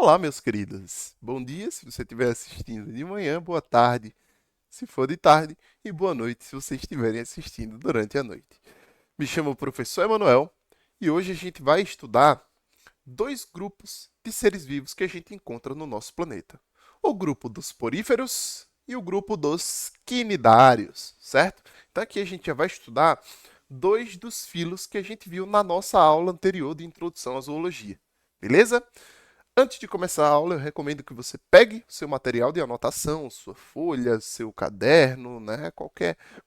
Olá, meus queridos. Bom dia se você estiver assistindo de manhã, boa tarde se for de tarde e boa noite se vocês estiverem assistindo durante a noite. Me chamo o professor Emanuel e hoje a gente vai estudar dois grupos de seres vivos que a gente encontra no nosso planeta. O grupo dos poríferos e o grupo dos quinidários, certo? Então aqui a gente já vai estudar dois dos filos que a gente viu na nossa aula anterior de introdução à zoologia. Beleza? Antes de começar a aula, eu recomendo que você pegue o seu material de anotação, sua folha, seu caderno, né,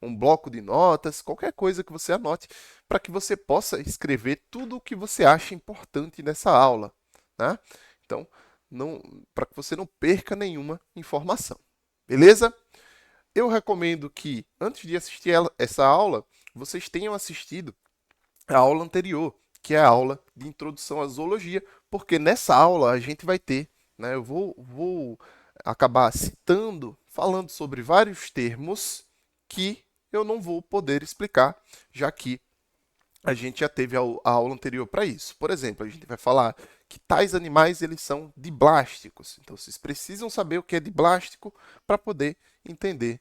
um bloco de notas, qualquer coisa que você anote, para que você possa escrever tudo o que você acha importante nessa aula, né? Então, para que você não perca nenhuma informação. Beleza? Eu recomendo que antes de assistir essa aula, vocês tenham assistido a aula anterior, que é a aula de introdução à zoologia, porque nessa aula a gente vai ter, né, eu vou acabar citando, falando sobre vários termos que eu não vou poder explicar, já que a gente já teve a aula anterior para isso. Por exemplo, a gente vai falar que tais animais eles são diblásticos. Então, vocês precisam saber o que é diblástico para poder entender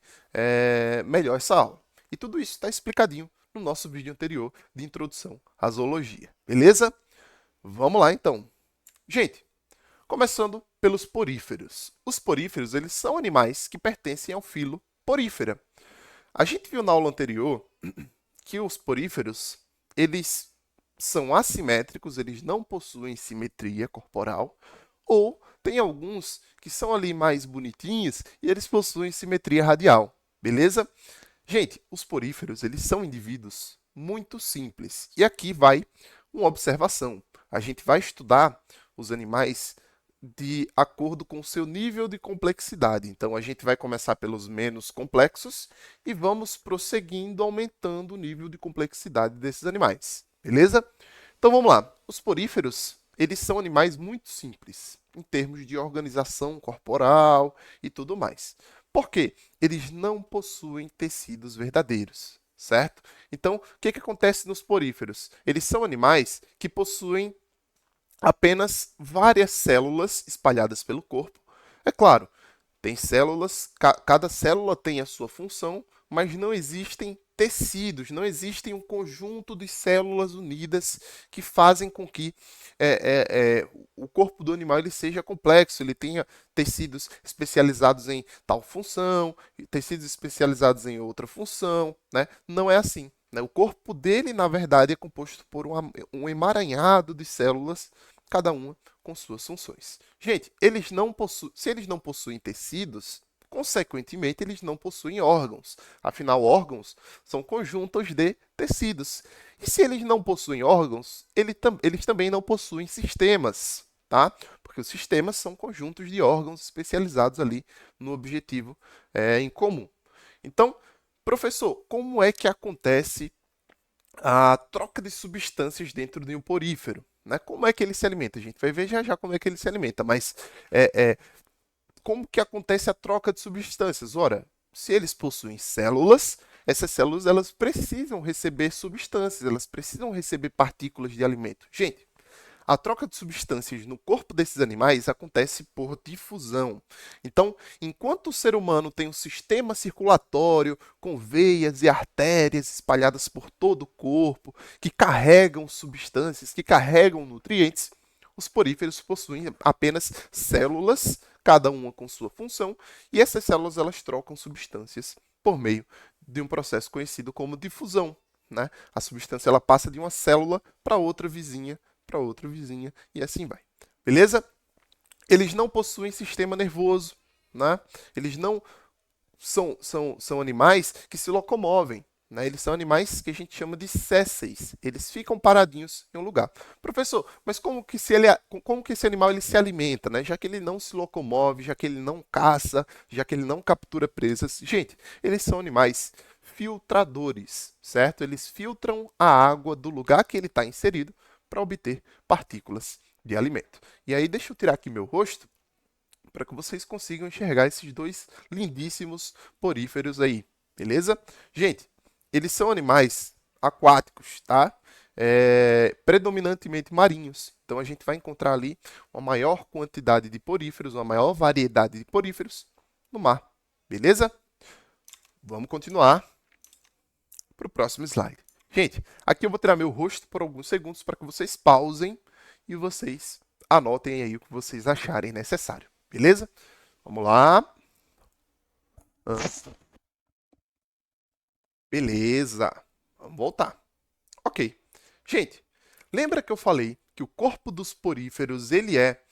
melhor essa aula. E tudo isso está explicadinho no nosso vídeo anterior de introdução à zoologia. Beleza? Vamos lá, então. Gente, começando pelos poríferos. Os poríferos eles são animais que pertencem ao filo Porífera. A gente viu na aula anterior que os poríferos eles são assimétricos, eles não possuem simetria corporal, ou tem alguns que são ali mais bonitinhos e eles possuem simetria radial, beleza? Gente, os poríferos eles são indivíduos muito simples. E aqui vai uma observação. A gente vai estudar os animais de acordo com o seu nível de complexidade. Então, a gente vai começar pelos menos complexos e vamos prosseguindo, aumentando o nível de complexidade desses animais. Beleza? Então, vamos lá. Os poríferos, eles são animais muito simples, em termos de organização corporal e tudo mais. Por quê? Eles não possuem tecidos verdadeiros, certo? Então, o que acontece nos poríferos? Eles são animais que possuem apenas várias células espalhadas pelo corpo. É claro, tem células, cada célula tem a sua função, mas não existem tecidos, não existe um conjunto de células unidas que fazem com que o corpo do animal ele seja complexo, ele tenha tecidos especializados em tal função, tecidos especializados em outra função, né? Não é assim. Né? O corpo dele, na verdade, é composto por um emaranhado de células, cada uma com suas funções. Gente, se eles não possuem tecidos, consequentemente, eles não possuem órgãos. Afinal, órgãos são conjuntos de tecidos. E se eles não possuem órgãos, eles também não possuem sistemas, tá? Porque os sistemas são conjuntos de órgãos especializados ali no objetivo em comum. Então, professor, como é que acontece a troca de substâncias dentro de um porífero? Né? Como é que ele se alimenta? A gente vai ver já já como é que ele se alimenta, mas como que acontece a troca de substâncias? Ora, se eles possuem células, essas células elas precisam receber substâncias, elas precisam receber partículas de alimento. Gente, a troca de substâncias no corpo desses animais acontece por difusão. Então, enquanto o ser humano tem um sistema circulatório com veias e artérias espalhadas por todo o corpo, que carregam substâncias, que carregam nutrientes, os poríferos possuem apenas células, cada uma com sua função, e essas células elas trocam substâncias por meio de um processo conhecido como difusão. Né? A substância ela passa de uma célula para outra vizinha, e assim vai. Beleza? Eles não possuem sistema nervoso, né? Eles não são animais que se locomovem. Né? Eles são animais que a gente chama de sésseis. Eles ficam paradinhos em um lugar. Professor, mas como que esse animal ele se alimenta? Né? Já que ele não se locomove, já que ele não caça, já que ele não captura presas. Gente, eles são animais filtradores, certo? Eles filtram a água do lugar que ele está inserido para obter partículas de alimento. E aí, deixa eu tirar aqui meu rosto para que vocês consigam enxergar esses dois lindíssimos poríferos aí, beleza? Gente, eles são animais aquáticos, tá? Predominantemente marinhos. Então, a gente vai encontrar ali uma maior quantidade de poríferos, uma maior variedade de poríferos no mar. Beleza? Vamos continuar para o próximo slide. Gente, aqui eu vou tirar meu rosto por alguns segundos para que vocês pausem e vocês anotem aí o que vocês acharem necessário. Beleza? Vamos lá. Beleza. Vamos voltar. Ok. Gente, lembra que eu falei que o corpo dos poríferos ele é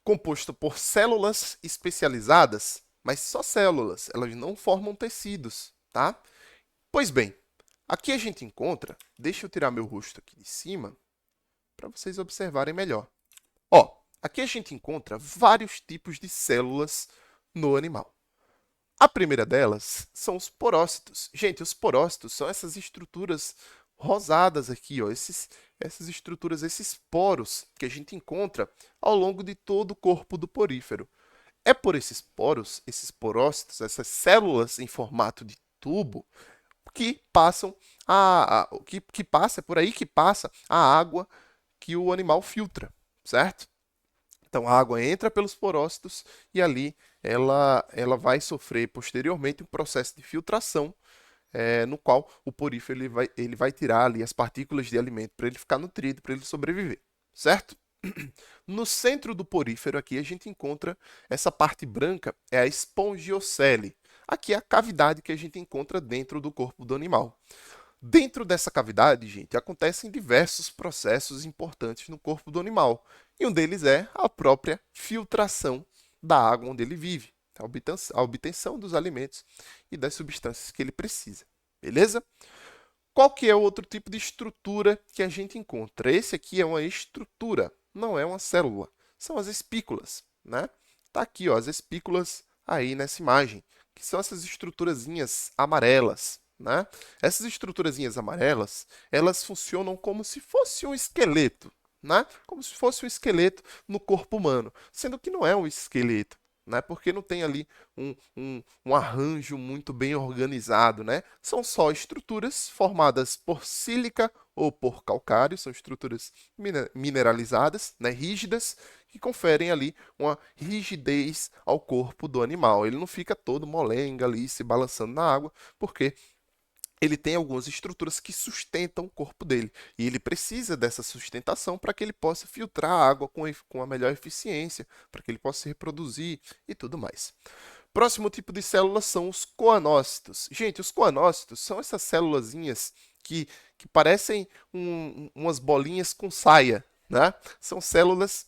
composto por células especializadas, mas só células, elas não formam tecidos, tá? Pois bem, aqui a gente encontra, deixa eu tirar meu rosto aqui de cima, para vocês observarem melhor. Ó, aqui a gente encontra vários tipos de células no animal. A primeira delas são os porócitos. Gente, os porócitos são essas estruturas rosadas aqui, ó, essas estruturas, esses poros que a gente encontra ao longo de todo o corpo do porífero. É por esses poros, esses porócitos, essas células em formato de tubo, que passam que passa, é por aí que passa a água que o animal filtra, certo? Então, a água entra pelos porócitos e ali ela vai sofrer posteriormente um processo de filtração, no qual o porífero ele vai tirar ali as partículas de alimento para ele ficar nutrido, para ele sobreviver, certo? No centro do porífero aqui a gente encontra essa parte branca, é a espongiocele. Aqui é a cavidade que a gente encontra dentro do corpo do animal. Dentro dessa cavidade, gente, acontecem diversos processos importantes no corpo do animal. E um deles é a própria filtração da água onde ele vive, a obtenção dos alimentos e das substâncias que ele precisa. Beleza? Qual que é o outro tipo de estrutura que a gente encontra? Esse aqui é uma estrutura, não é uma célula. São as espículas, né? Tá aqui, ó, as espículas aí nessa imagem, que são essas estruturazinhas amarelas, né? Essas estruturazinhas amarelas, elas funcionam como se fosse um esqueleto, né? Como se fosse um esqueleto no corpo humano, sendo que não é um esqueleto, né? Porque não tem ali um arranjo muito bem organizado, né? São só estruturas formadas por sílica ou por calcário, são estruturas mineralizadas, né? Rígidas, que conferem ali uma rigidez ao corpo do animal. Ele não fica todo molenga ali, se balançando na água, porque ele tem algumas estruturas que sustentam o corpo dele. E ele precisa dessa sustentação para que ele possa filtrar a água com a melhor eficiência, para que ele possa se reproduzir e tudo mais. Próximo tipo de células são os coanócitos. Gente, os coanócitos são essas célulazinhas que parecem umas bolinhas com saia, né? São células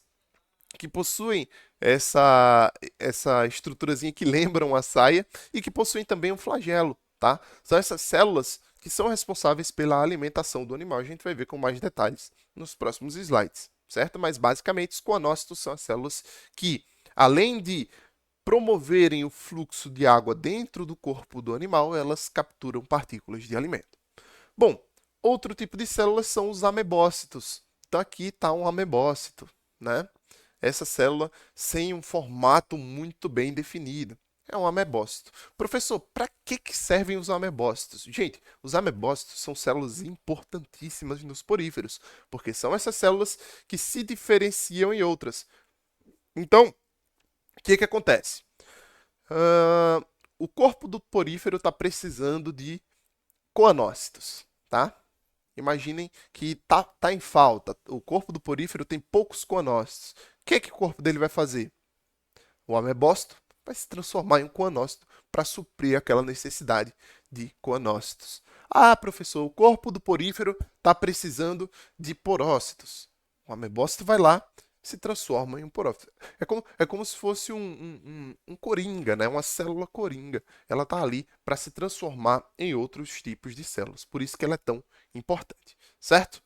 que possuem essa estruturazinha que lembram a saia e que possuem também um flagelo, tá? São essas células que são responsáveis pela alimentação do animal. A gente vai ver com mais detalhes nos próximos slides, certo? Mas basicamente os coanócitos são as células que, além de promoverem o fluxo de água dentro do corpo do animal, elas capturam partículas de alimento. Bom, outro tipo de células são os amebócitos. Então aqui está um amebócito, né? Essa célula sem um formato muito bem definido. É um amebócito. Professor, para que servem os amebócitos? Gente, os amebócitos são células importantíssimas nos poríferos, porque são essas células que se diferenciam em outras. Então, o que acontece? O corpo do porífero está precisando de coanócitos, tá? Imaginem que tá em falta. O corpo do porífero tem poucos coanócitos. O que o corpo dele vai fazer? O amebócito vai se transformar em um coanócito para suprir aquela necessidade de coanócitos. Ah, professor, o corpo do porífero está precisando de porócitos. O amebócito vai lá se transforma em um porócito. É como se fosse um coringa, né? Uma célula coringa. Ela está ali para se transformar em outros tipos de células. Por isso que ela é tão importante, certo?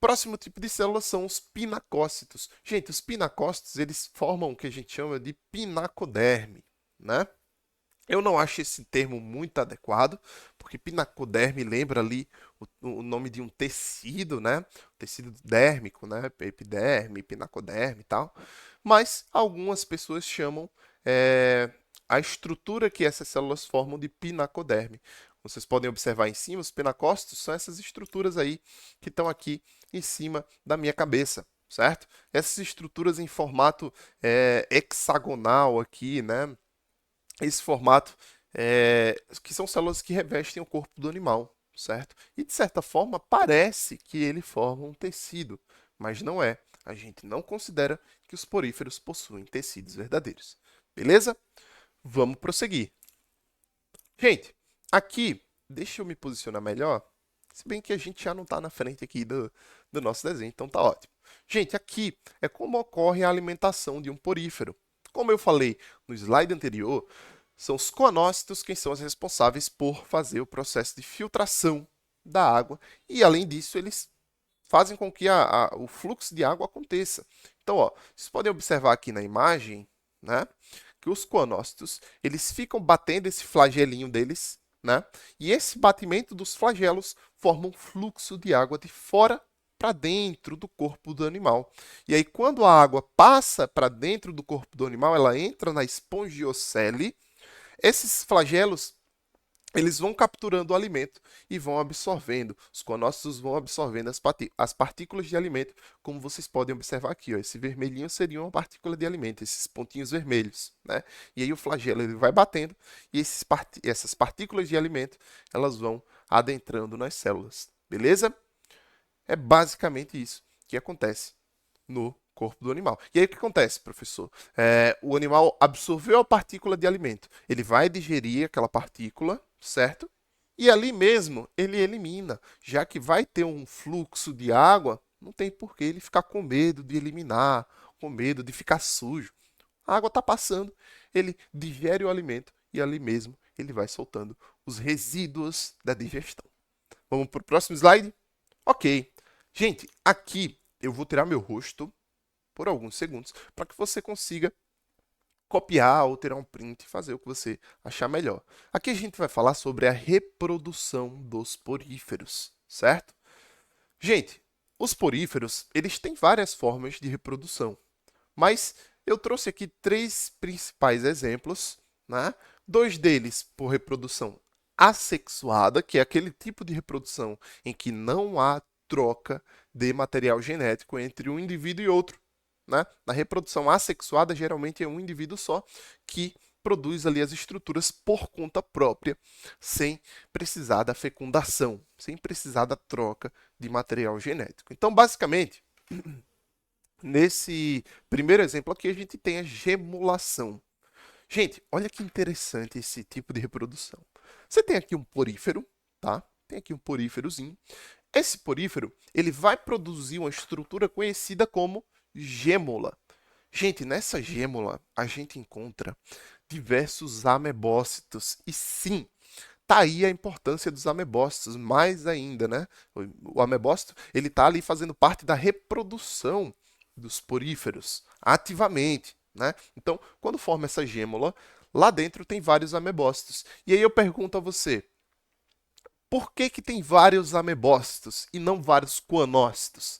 Próximo tipo de células são os pinacócitos. Gente, os pinacócitos, eles formam o que a gente chama de pinacoderme, né? Eu não acho esse termo muito adequado, porque pinacoderme lembra ali o nome de um tecido, né? Tecido dérmico, né? Epiderme, pinacoderme e tal. Mas algumas pessoas chamam a estrutura que essas células formam de pinacoderme. Vocês podem observar em cima, os pinacócitos são essas estruturas aí que estão aqui em cima da minha cabeça, certo? Essas estruturas em formato hexagonal aqui, né? Esse formato que são células que revestem o corpo do animal, certo? E de certa forma parece que ele forma um tecido, mas não é. A gente não considera que os poríferos possuem tecidos verdadeiros. Beleza? Vamos prosseguir. Gente, aqui, deixa eu me posicionar melhor, se bem que a gente já não está na frente aqui do nosso desenho, então tá ótimo. Gente, aqui é como ocorre a alimentação de um porífero. Como eu falei no slide anterior, são os coanócitos quem são os responsáveis por fazer o processo de filtração da água e, além disso, eles fazem com que o fluxo de água aconteça. Então, ó, vocês podem observar aqui na imagem, né, que os coanócitos, eles ficam batendo esse flagelinho deles, né, e esse batimento dos flagelos forma um fluxo de água de fora para dentro do corpo do animal. E aí, quando a água passa para dentro do corpo do animal, ela entra na espongiocele, esses flagelos eles vão capturando o alimento e vão absorvendo. Os conócitos vão absorvendo as partículas de alimento, como vocês podem observar aqui. Ó, esse vermelhinho seria uma partícula de alimento, esses pontinhos vermelhos, né? E aí o flagelo ele vai batendo e essas partículas de alimento elas vão adentrando nas células. Beleza? É basicamente isso que acontece no corpo do animal. E aí o que acontece, professor? O animal absorveu a partícula de alimento. Ele vai digerir aquela partícula, certo? E ali mesmo ele elimina. Já que vai ter um fluxo de água, não tem por que ele ficar com medo de eliminar, com medo de ficar sujo. A água está passando, ele digere o alimento e ali mesmo ele vai soltando os resíduos da digestão. Vamos para o próximo slide? Ok. Gente, aqui eu vou tirar meu rosto por alguns segundos para que você consiga copiar ou tirar um print e fazer o que você achar melhor. Aqui a gente vai falar sobre a reprodução dos poríferos, certo? Gente, os poríferos, eles têm várias formas de reprodução, mas eu trouxe aqui três principais exemplos, né? Dois deles por reprodução assexuada, que é aquele tipo de reprodução em que não há troca de material genético entre um indivíduo e outro. Né? Na reprodução assexuada, geralmente é um indivíduo só que produz ali as estruturas por conta própria, sem precisar da fecundação, sem precisar da troca de material genético. Então, basicamente, nesse primeiro exemplo aqui, a gente tem a gemulação. Gente, olha que interessante esse tipo de reprodução. Você tem aqui um porífero, tá? Tem aqui um poríferozinho. Esse porífero, ele vai produzir uma estrutura conhecida como gêmula. Gente, nessa gêmula a gente encontra diversos amebócitos. E sim, tá aí a importância dos amebócitos, mais ainda, né? O amebócito, ele tá ali fazendo parte da reprodução dos poríferos, ativamente, né? Então, quando forma essa gêmula, lá dentro tem vários amebócitos. E aí eu pergunto a você, por que que tem vários amebócitos e não vários coanócitos?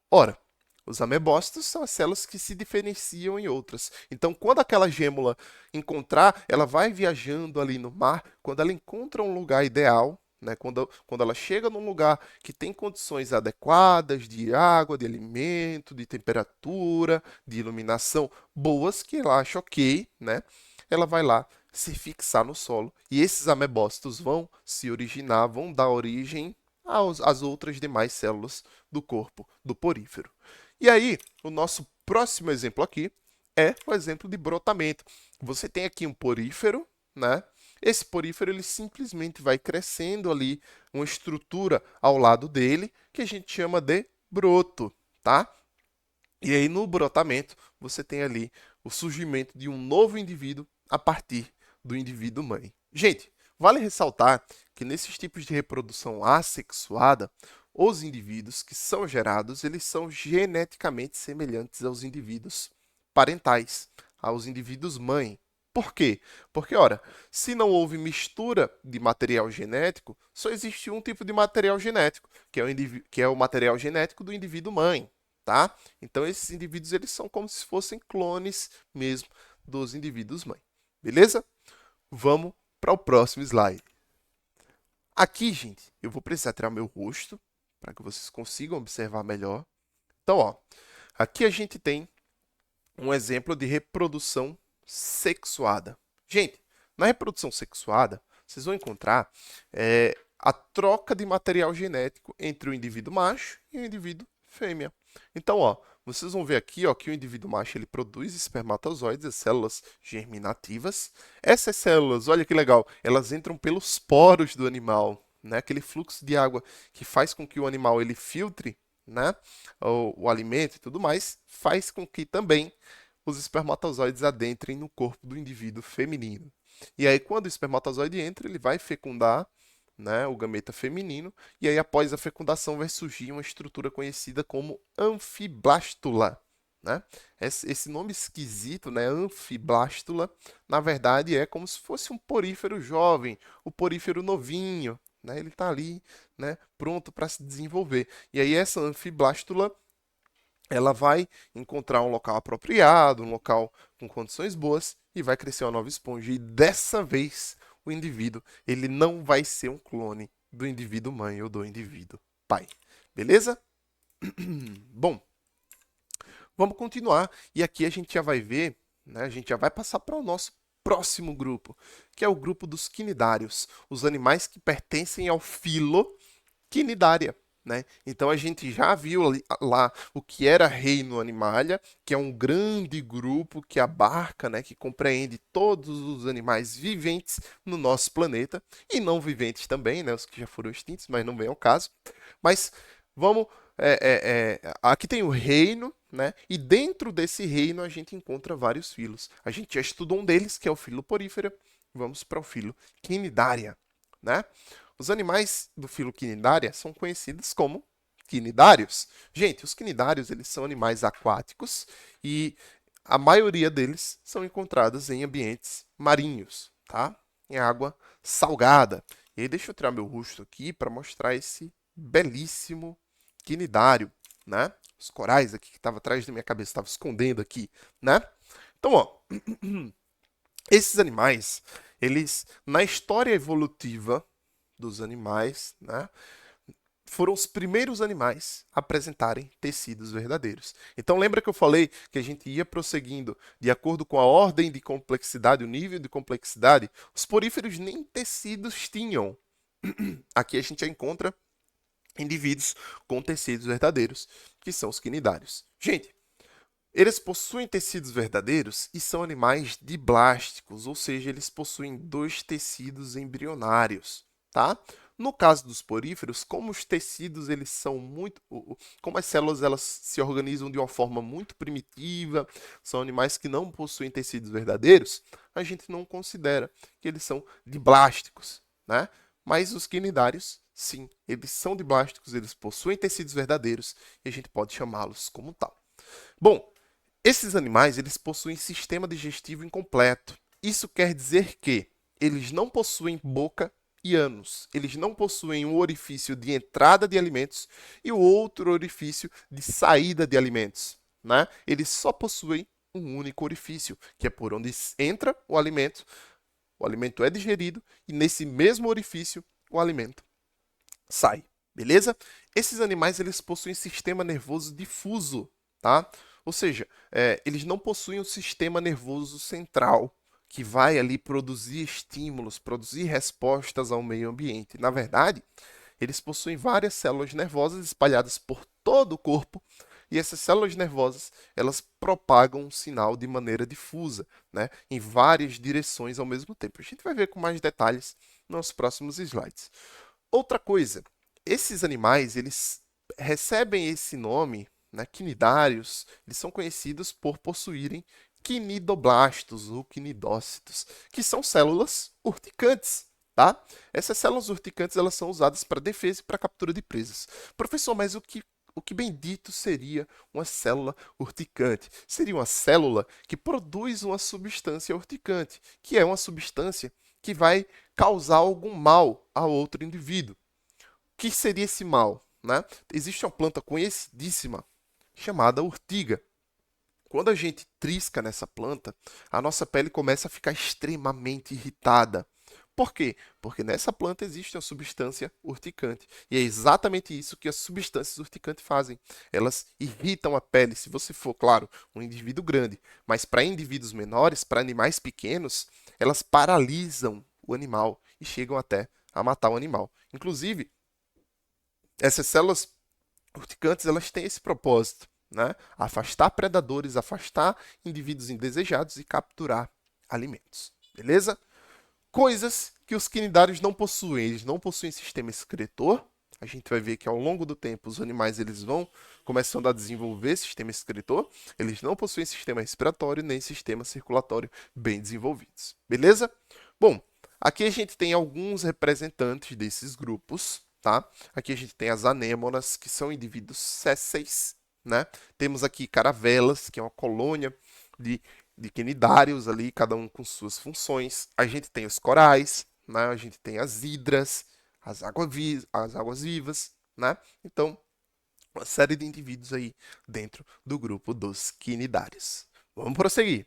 Ora, os amebócitos são as células que se diferenciam em outras. Então, quando aquela gêmula encontrar, ela vai viajando ali no mar, quando ela encontra um lugar ideal, né, quando ela chega num lugar que tem condições adequadas de água, de alimento, de temperatura, de iluminação boas, que ela acha ok, né, ela vai lá se fixar no solo. E esses amebócitos vão se originar, vão dar origem às outras demais células do corpo do porífero. E aí, o nosso próximo exemplo aqui é o exemplo de brotamento. Você tem aqui um porífero, né? Esse porífero ele simplesmente vai crescendo ali uma estrutura ao lado dele que a gente chama de broto, tá? E aí no brotamento você tem ali o surgimento de um novo indivíduo a partir do indivíduo mãe. Gente, vale ressaltar que nesses tipos de reprodução assexuada, os indivíduos que são gerados, eles são geneticamente semelhantes aos indivíduos parentais, aos indivíduos mãe. Por quê? Porque, ora, se não houve mistura de material genético, só existe um tipo de material genético, que é o material genético do indivíduo mãe, tá? Então, esses indivíduos, eles são como se fossem clones mesmo dos indivíduos mãe. Beleza? Vamos para o próximo slide. Aqui, gente, eu vou precisar tirar meu rosto para que vocês consigam observar melhor. Então, ó, Aqui a gente tem um exemplo de reprodução sexuada. Gente, na reprodução sexuada, vocês vão encontrar a troca de material genético entre o indivíduo macho e o indivíduo fêmea. Então, ó, vocês vão ver aqui, ó, que o indivíduo macho ele produz espermatozoides, as células germinativas. Essas células, olha que legal, elas entram pelos poros do animal, né? Aquele fluxo de água que faz com que o animal ele filtre, né, o alimento e tudo mais, faz com que também os espermatozoides adentrem no corpo do indivíduo feminino. E aí, quando o espermatozoide entra, ele vai fecundar, né, o gameta feminino, e aí após a fecundação vai surgir uma estrutura conhecida como anfiblástula. Né? Esse nome esquisito, né, anfiblástula, na verdade é como se fosse um porífero jovem, o porífero novinho, né? Ele está ali, né, pronto para se desenvolver. E aí essa anfiblástula ela vai encontrar um local apropriado, um local com condições boas e vai crescer uma nova esponja. E dessa vez o indivíduo ele não vai ser um clone do indivíduo mãe ou do indivíduo pai. Beleza? Bom, vamos continuar e aqui a gente já vai ver, né, a gente já vai passar para o nosso próximo grupo, que é o grupo dos quinidários, os animais que pertencem ao filo Quinidária. Né? Então a gente já viu lá o que era Reino Animalia, que é um grande grupo que abarca, né, que compreende todos os animais viventes no nosso planeta e não viventes também, né, os que já foram extintos, mas não vem ao caso. Mas vamos, aqui tem o reino, né, e dentro desse reino a gente encontra vários filos. A gente já estudou um deles, que é o filo Porífera. Vamos para o filo Quinidária, né? Os animais do filo Quinidária são conhecidos como quinidários. Gente, os quinidários eles são animais aquáticos e a maioria deles são encontrados em ambientes marinhos, tá? Em água salgada. E aí, deixa eu tirar meu rosto aqui para mostrar esse belíssimo quinidário, né? Os corais aqui que estavam atrás da minha cabeça, estavam escondendo aqui, né? Então, ó, esses animais, eles, na história evolutiva dos animais, né, foram os primeiros animais a apresentarem tecidos verdadeiros. Então lembra que eu falei que a gente ia prosseguindo de acordo com a ordem de complexidade, o nível de complexidade? Os poríferos nem tecidos tinham. Aqui a gente já encontra indivíduos com tecidos verdadeiros, que são os quinidários. Gente, eles possuem tecidos verdadeiros e são animais diblásticos, ou seja, eles possuem dois tecidos embrionários, tá? No caso dos poríferos, como os tecidos eles são muito, como as células elas se organizam de uma forma muito primitiva, são animais que não possuem tecidos verdadeiros, a gente não considera que eles são diblásticos, né? Mas os quinidários, sim, eles são diblásticos, eles possuem tecidos verdadeiros e a gente pode chamá-los como tal. Bom, esses animais eles possuem sistema digestivo incompleto. Isso quer dizer que eles não possuem boca e ânus. Eles não possuem um orifício de entrada de alimentos e o outro orifício de saída de alimentos. Né? Eles só possuem um único orifício, que é por onde entra o alimento é digerido e nesse mesmo orifício o alimento sai. Beleza? Esses animais eles possuem sistema nervoso difuso, tá? Ou seja, eles não possuem um sistema nervoso central que vai ali produzir estímulos, produzir respostas ao meio ambiente. Na verdade, eles possuem várias células nervosas espalhadas por todo o corpo e essas células nervosas elas propagam um sinal de maneira difusa, né, em várias direções ao mesmo tempo. A gente vai ver com mais detalhes nos próximos slides. Outra coisa, esses animais eles recebem esse nome, né, quinidários, eles são conhecidos por possuírem quinidoblastos ou quinidócitos, que são células urticantes. Tá? Essas células urticantes elas são usadas para defesa e para captura de presas. Professor, mas o que bendito seria uma célula urticante? Seria uma célula que produz uma substância urticante, que é uma substância que vai causar algum mal a outro indivíduo. O que seria esse mal? Né? Existe uma planta conhecidíssima chamada urtiga. Quando a gente trisca nessa planta, a nossa pele começa a ficar extremamente irritada. Por quê? Porque nessa planta existe uma substância urticante. E é exatamente isso que as substâncias urticantes fazem. Elas irritam a pele. Se você for, claro, um indivíduo grande, mas para indivíduos menores, para animais pequenos, elas paralisam o animal e chegam até a matar o animal. Inclusive, essas células urticantes, elas têm esse propósito, né? Afastar predadores, afastar indivíduos indesejados e capturar alimentos. Beleza? Coisas que os quinidários não possuem. Eles não possuem sistema excretor. A gente vai ver que ao longo do tempo os animais eles vão começando a desenvolver sistema excretor. Eles não possuem sistema respiratório nem sistema circulatório bem desenvolvidos. Beleza? Bom, aqui a gente tem alguns representantes desses grupos, tá? Aqui a gente tem as anêmonas, que são indivíduos sésseis, né? Temos aqui caravelas, que é uma colônia de quinidários ali, cada um com suas funções. A gente tem os corais, né? A gente tem as hidras, as águas vivas, né? Então, uma série de indivíduos aí dentro do grupo dos quinidários. Vamos prosseguir.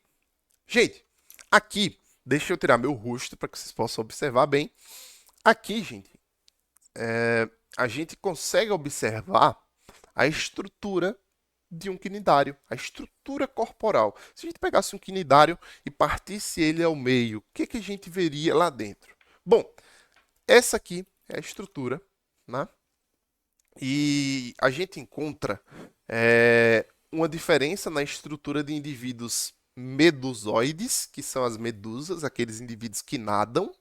Gente, aqui, deixa eu tirar meu rosto para que vocês possam observar bem. Aqui, gente, a gente consegue observar a estrutura de um quinidário, a estrutura corporal. Se a gente pegasse um quinidário e partisse ele ao meio, o que a gente veria lá dentro? Bom, essa aqui é a estrutura, né? E a gente encontra uma diferença na estrutura de indivíduos medusoides, que são as medusas, aqueles indivíduos que nadam,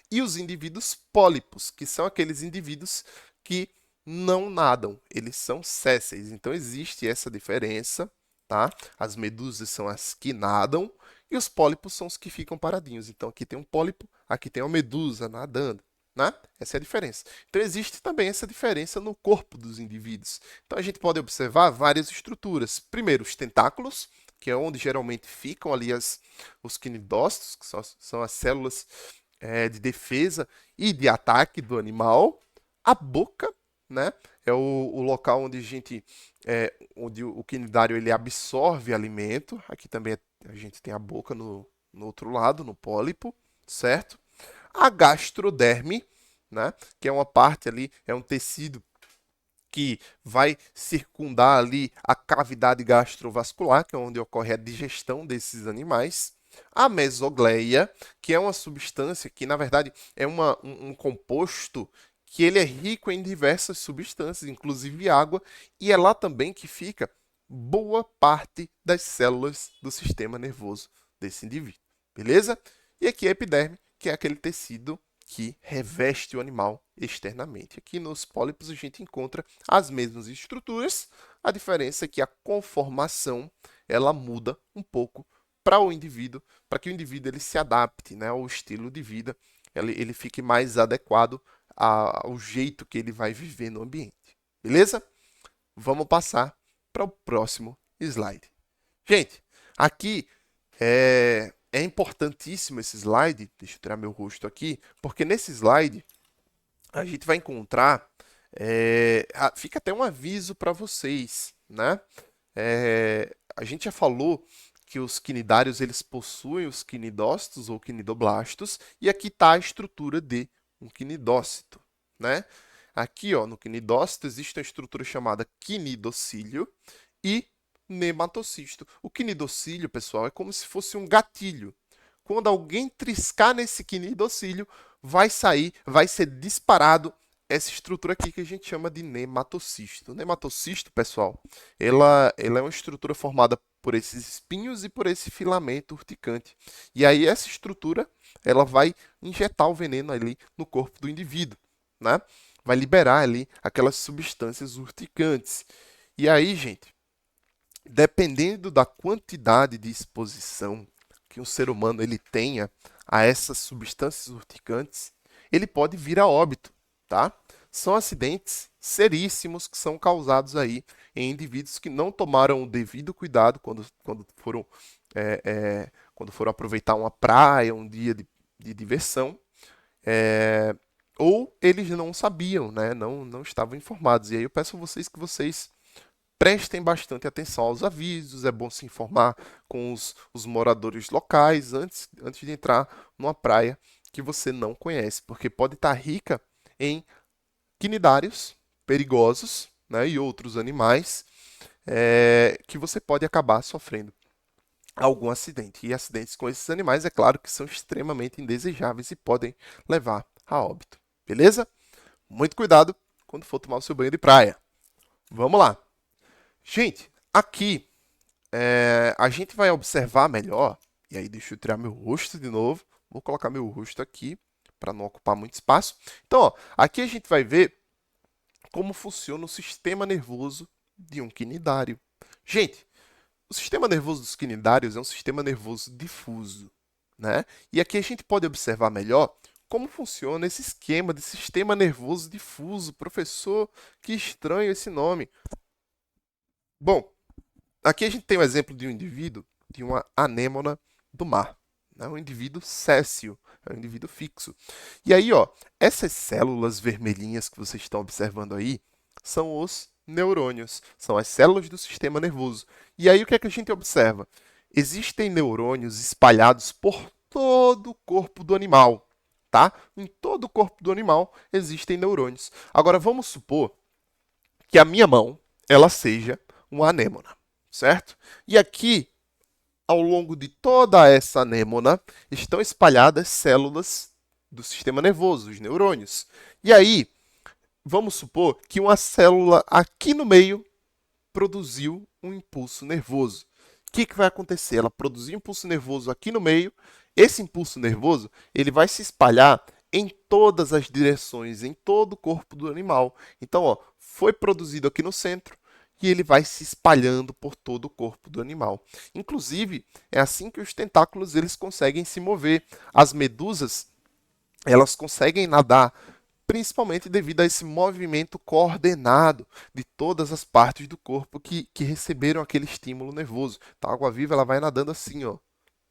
e os indivíduos pólipos, que são aqueles indivíduos que não nadam, eles são sésseis. Então existe essa diferença, tá? As medusas são as que nadam e os pólipos são os que ficam paradinhos. Então aqui tem um pólipo, aqui tem uma medusa nadando, né? Essa é a diferença. Então existe também essa diferença no corpo dos indivíduos. Então a gente pode observar várias estruturas. Primeiro, os tentáculos, que é onde geralmente ficam ali os quinidócitos, que são as células de defesa e de ataque do animal. A boca, né, é o local onde onde o quinidário ele absorve alimento. Aqui também a gente tem a boca no outro lado, no pólipo, certo? A gastroderme, né, que é uma parte ali, é um tecido que vai circundar ali a cavidade gastrovascular, que é onde ocorre a digestão desses animais. A mesogleia, que é uma substância que, na verdade, é um composto que ele é rico em diversas substâncias, inclusive água, e é lá também que fica boa parte das células do sistema nervoso desse indivíduo, beleza? E aqui a epiderme, que é aquele tecido que reveste o animal externamente. Aqui nos pólipos a gente encontra as mesmas estruturas, a diferença é que a conformação ela muda um pouco para o indivíduo, para que o indivíduo ele se adapte, né, ao estilo de vida, ele fique mais adequado ao jeito que ele vai viver no ambiente. Beleza? Vamos passar para o próximo slide. Gente, aqui é importantíssimo esse slide, deixa eu tirar meu rosto aqui, porque nesse slide a gente vai encontrar, fica até um aviso para vocês, né? A gente já falou que os quinidários eles possuem os quinidócitos ou quinidoblastos, e aqui está a estrutura de um quinidócito, né? Aqui, ó, no quinidócito existe uma estrutura chamada quinidocílio e nematocisto. O quinidocílio, pessoal, é como se fosse um gatilho. Quando alguém triscar nesse quinidocílio, vai ser disparado essa estrutura aqui que a gente chama de nematocisto. O nematocisto, pessoal, ela é uma estrutura formada por esses espinhos e por esse filamento urticante. E aí essa estrutura, ela vai injetar o veneno ali no corpo do indivíduo, né? Vai liberar ali aquelas substâncias urticantes. E aí, gente, dependendo da quantidade de exposição que um ser humano ele tenha a essas substâncias urticantes, ele pode vir a óbito, tá? São acidentes seríssimos que são causados aí em indivíduos que não tomaram o devido cuidado quando foram aproveitar uma praia, um dia de diversão, ou eles não sabiam, né? Não estavam informados. E aí eu peço a vocês que vocês prestem bastante atenção aos avisos, é bom se informar com os moradores locais antes de entrar numa praia que você não conhece, porque pode estar rica em quinidários perigosos, né, e outros animais que você pode acabar sofrendo algum acidente. E acidentes com esses animais, é claro que são extremamente indesejáveis e podem levar a óbito. Beleza? Muito cuidado quando for tomar o seu banho de praia. Vamos lá. Gente, aqui a gente vai observar melhor, e aí deixa eu tirar meu rosto de novo, vou colocar meu rosto aqui para não ocupar muito espaço. Então, ó, aqui a gente vai ver como funciona o sistema nervoso de um quinidário. Gente, o sistema nervoso dos quinidários é um sistema nervoso difuso, né? E aqui a gente pode observar melhor como funciona esse esquema de sistema nervoso difuso. Professor, que estranho esse nome. Bom, aqui a gente tem um exemplo de um indivíduo, de uma anêmona do mar. É um indivíduo céssio, é um indivíduo fixo. E aí, ó, essas células vermelhinhas que vocês estão observando aí são os neurônios, são as células do sistema nervoso. E aí o que é que a gente observa? Existem neurônios espalhados por todo o corpo do animal, tá? Em todo o corpo do animal existem neurônios. Agora vamos supor que a minha mão, ela seja uma anêmona, certo? E aqui, ao longo de toda essa anêmona, estão espalhadas células do sistema nervoso, os neurônios. E aí, vamos supor que uma célula aqui no meio produziu um impulso nervoso. O que vai acontecer? Ela produziu um impulso nervoso aqui no meio. Esse impulso nervoso ele vai se espalhar em todas as direções, em todo o corpo do animal. Então, ó, foi produzido aqui no centro e ele vai se espalhando por todo o corpo do animal. Inclusive, é assim que os tentáculos eles conseguem se mover. As medusas, elas conseguem nadar principalmente devido a esse movimento coordenado de todas as partes do corpo que receberam aquele estímulo nervoso. Então, a água-viva ela vai nadando assim, ó,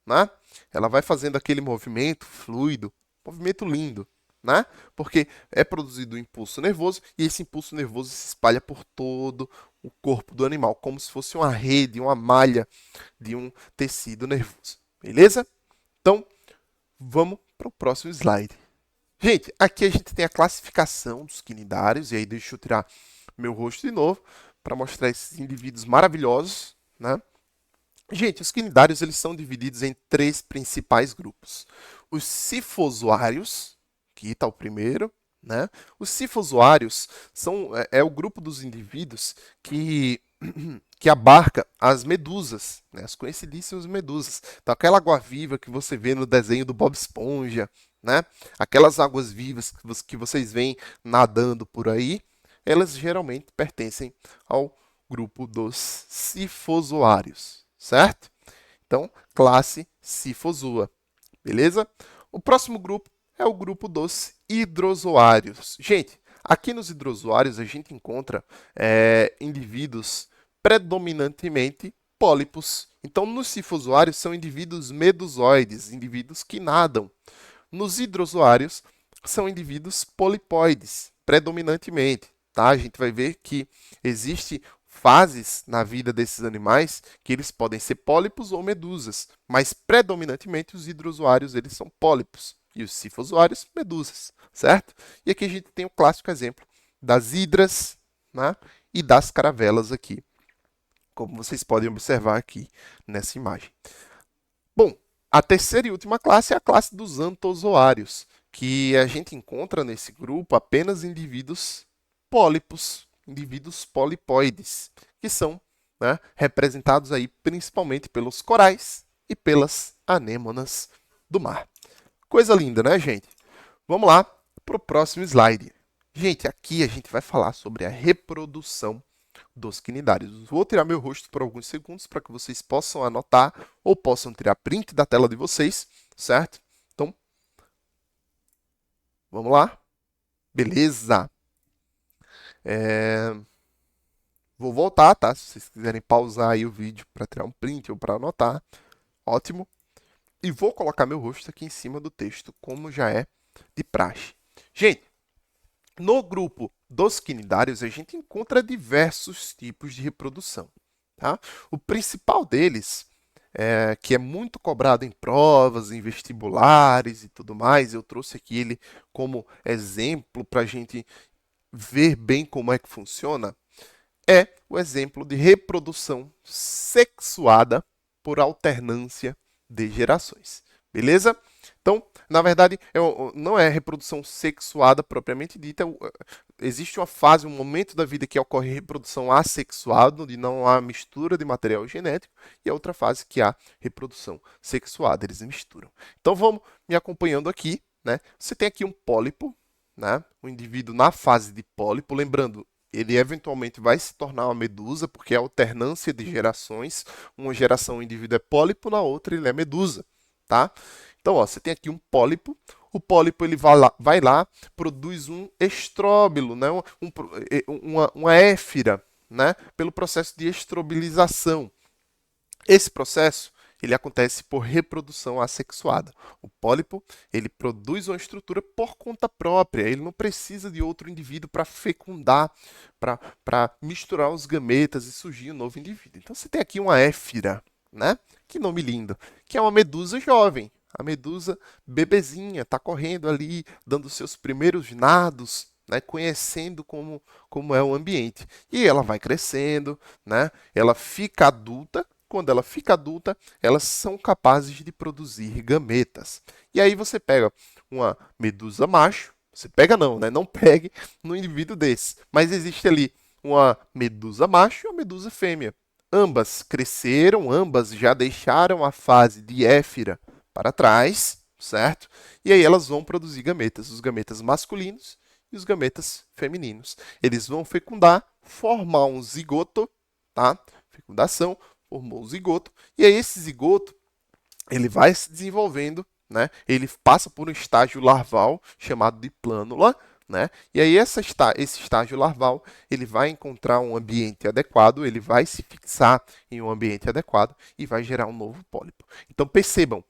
né? Ela vai fazendo aquele movimento fluido, movimento lindo, né? Porque é produzido um impulso nervoso e esse impulso nervoso se espalha por todo o corpo do animal, como se fosse uma rede, uma malha de um tecido nervoso. Beleza? Então, vamos para o próximo slide. Gente, aqui a gente tem a classificação dos quinidários, e aí deixa eu tirar meu rosto de novo para mostrar esses indivíduos maravilhosos, né? Gente, os quinidários eles são divididos em três principais grupos. Os cifozoários, que está o primeiro, né? Os cifozoários é o grupo dos indivíduos que abarca as medusas, né? As conhecidíssimas medusas. Então, aquela água-viva que você vê no desenho do Bob Esponja, né? Aquelas águas vivas que vocês veem nadando por aí, elas geralmente pertencem ao grupo dos cifozoários, certo? Então, classe Cifozoa, beleza? O próximo grupo é o grupo dos hidrozoários. Gente, aqui nos hidrozoários a gente encontra indivíduos predominantemente pólipos. Então, nos cifozoários são indivíduos medusoides, indivíduos que nadam. Nos hidrozoários são indivíduos polipoides, predominantemente. Tá? A gente vai ver que existe fases na vida desses animais que eles podem ser pólipos ou medusas, mas predominantemente os hidrozoários eles são pólipos e os cifozoários medusas, certo? E aqui a gente tem o clássico exemplo das hidras, né, e das caravelas aqui, como vocês podem observar aqui nessa imagem. Bom, a terceira e última classe é a classe dos antozoários, que a gente encontra nesse grupo apenas indivíduos pólipos, indivíduos polipoides, que são, né, representados aí principalmente pelos corais e pelas anêmonas do mar. Coisa linda, né, gente? Vamos lá para o próximo slide. Gente, aqui a gente vai falar sobre a reprodução dos quinidários. Vou tirar meu rosto por alguns segundos para que vocês possam anotar ou possam tirar print da tela de vocês, certo? Então, vamos lá. Beleza. Vou voltar, tá? Se vocês quiserem pausar aí o vídeo para tirar um print ou para anotar, ótimo. E vou colocar meu rosto aqui em cima do texto, como já é de praxe. Gente, no grupo dos quinidários, a gente encontra diversos tipos de reprodução. Tá? O principal deles que é muito cobrado em provas, em vestibulares e tudo mais. Eu trouxe aqui ele como exemplo para a gente ver bem como é que funciona. É o exemplo de reprodução sexuada por alternância de gerações. Beleza? Então, na verdade, não é reprodução sexuada propriamente dita. Existe uma fase, um momento da vida que ocorre reprodução assexuada, onde não há mistura de material genético, e a outra fase que há reprodução sexuada, eles misturam. Então, vamos me acompanhando aqui, né? Você tem aqui um pólipo, né? Um indivíduo na fase de pólipo, lembrando, ele eventualmente vai se tornar uma medusa, porque é a alternância de gerações. Uma geração o indivíduo é pólipo, na outra ele é medusa, tá? Então, ó, você tem aqui um pólipo. O pólipo ele vai lá, produz um estróbilo, né? Uma éfira, né? Pelo processo de estrobilização. Esse processo ele acontece por reprodução assexuada. O pólipo ele produz uma estrutura por conta própria. Ele não precisa de outro indivíduo para fecundar, para misturar os gametas e surgir um novo indivíduo. Então você tem aqui uma éfira, né? Que nome lindo, que é uma medusa jovem. A medusa bebezinha está correndo ali, dando seus primeiros nados, né, conhecendo como é o ambiente. E ela vai crescendo, né, ela fica adulta. Quando ela fica adulta, elas são capazes de produzir gametas. E aí você pega uma medusa macho, você pega não, né? Não pegue no indivíduo desse. Mas existe ali uma medusa macho e uma medusa fêmea. Ambas cresceram, ambas já deixaram a fase de éfira para trás, certo? E aí elas vão produzir gametas, os gametas masculinos e os gametas femininos. Eles vão fecundar, formar um zigoto, tá? Fecundação, formou o zigoto, e aí esse zigoto ele vai se desenvolvendo, né? Ele passa por um estágio larval chamado de plânula, né? E aí esse estágio larval ele vai encontrar um ambiente adequado, ele vai se fixar em um ambiente adequado e vai gerar um novo pólipo. Então percebam,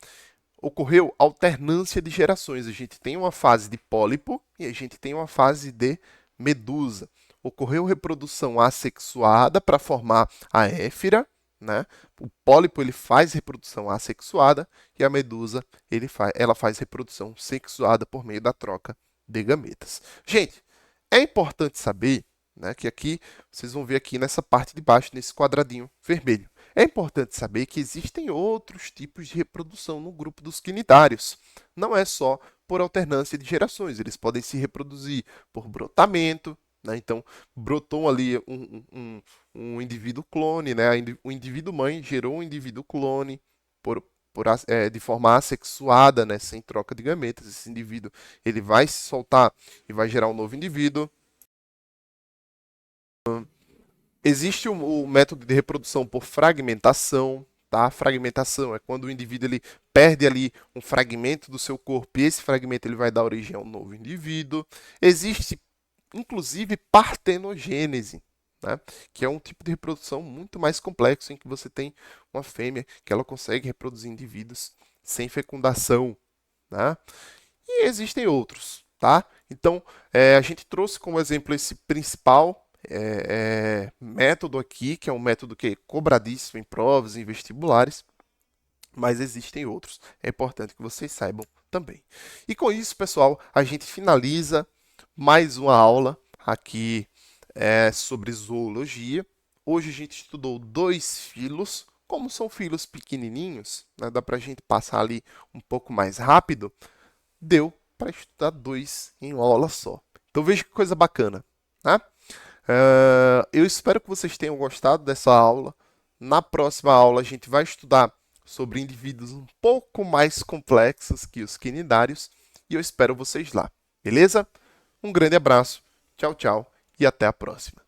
ocorreu alternância de gerações. A gente tem uma fase de pólipo e a gente tem uma fase de medusa. Ocorreu reprodução assexuada para formar a éfira, né? O pólipo ele faz reprodução assexuada e a medusa ela faz reprodução sexuada por meio da troca de gametas. Gente, é importante saber, né, que aqui vocês vão ver aqui nessa parte de baixo, nesse quadradinho vermelho. É importante saber que existem outros tipos de reprodução no grupo dos quinidários. Não é só por alternância de gerações, eles podem se reproduzir por brotamento, né? Então, brotou ali um indivíduo clone, né? O indivíduo mãe gerou um indivíduo clone de forma assexuada, né? Sem troca de gametas. Esse indivíduo ele vai se soltar e vai gerar um novo indivíduo. Existe o método de reprodução por fragmentação, tá? Fragmentação é quando o indivíduo ele perde ali um fragmento do seu corpo e esse fragmento ele vai dar origem a um novo indivíduo. Existe, inclusive, partenogênese, né? Que é um tipo de reprodução muito mais complexo em que você tem uma fêmea que ela consegue reproduzir indivíduos sem fecundação, né? E existem outros, tá? Então, a gente trouxe como exemplo esse principal método aqui, que é um método que é cobradíssimo em provas, em vestibulares, mas existem outros. É importante que vocês saibam também. E com isso, pessoal, a gente finaliza mais uma aula aqui sobre zoologia. Hoje a gente estudou dois filos. Como são filos pequenininhos, né, dá para a gente passar ali um pouco mais rápido, deu para estudar dois em uma aula só. Então veja que coisa bacana, né? Eu espero que vocês tenham gostado dessa aula. Na próxima aula a gente vai estudar sobre indivíduos um pouco mais complexos que os quinidários e eu espero vocês lá, beleza? Um grande abraço, tchau, tchau e até a próxima.